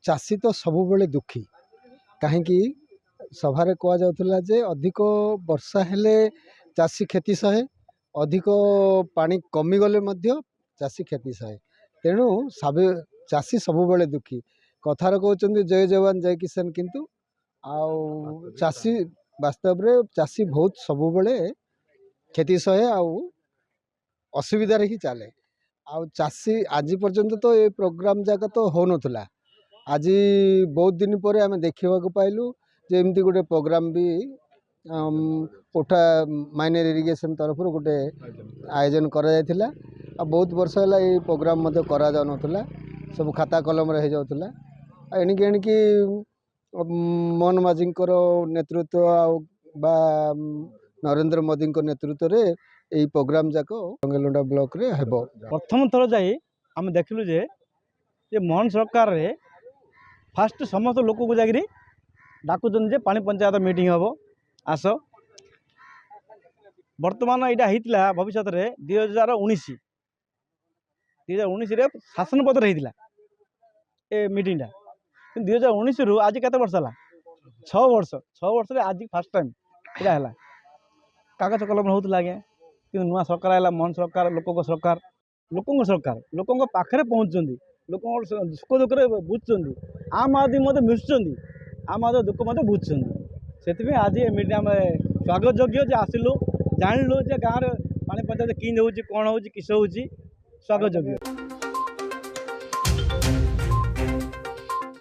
चाषी तो सबुबले दुखी कहीं सभारे कहुला जे अधिक वर्षा हेले चाषी क्षति सहे अधिक पानी कमिगले चाषी क्षति सहे तेणु चाषी सबुबले दुखी कथार कहते जय जवान जय किसान किंतु आउ चाषी वास्तव रे चाषी बहुत सबुबले क्षति सहे असुविधार ही चले आउ चाषी आज पर्यंत तो ये प्रोग्राम जाक तो हो नथला आज बहुत दिन पर आम देखा पाइलु जे एमती गोटे प्रोग्राम भी कोठा माइनर इरिगेशन तरफ गोटे आयोजन करा जायथिला बहुत वर्ष है ये प्रोग्राम करा जाउ नथला सब खाता कलम रे हो जाउथला एणिकी मोहन माझी नेतृत्व बा नरेंद्र मोदी नेतृत्व रे यही प्रोग्राम जाक रंगेलुंडा ब्लॉक रे हेबो। प्रथम थर जाई आम देखलु जे मोहन सरकार रे फास्ट समस्त लोक को जाकि डाकुचन जे पानी पंचायत मीटिंग हम आस बर्तमान यहाँ होता भविष्य में 2019 शासन पत्र होता ए मीटिंग 2019 रु आज केते वर्ष है 6 वर्ष आज फास्ट टाइम यहाँ है कागज कलम होता आज्ञा कि नुआ सरकार है मोहन सरकार लोकों सरकार पाखे पहुँचुंट लोक सुख दुख बुझुं आम आदमी मत मिशुं आम आदमी दुख मत बुझुं से आज मीटिंग आम स्वागत योग्य आसिलु जानलु गाँव में पानी पंचायत कि कौन हो किस हो स्वागत योग्य।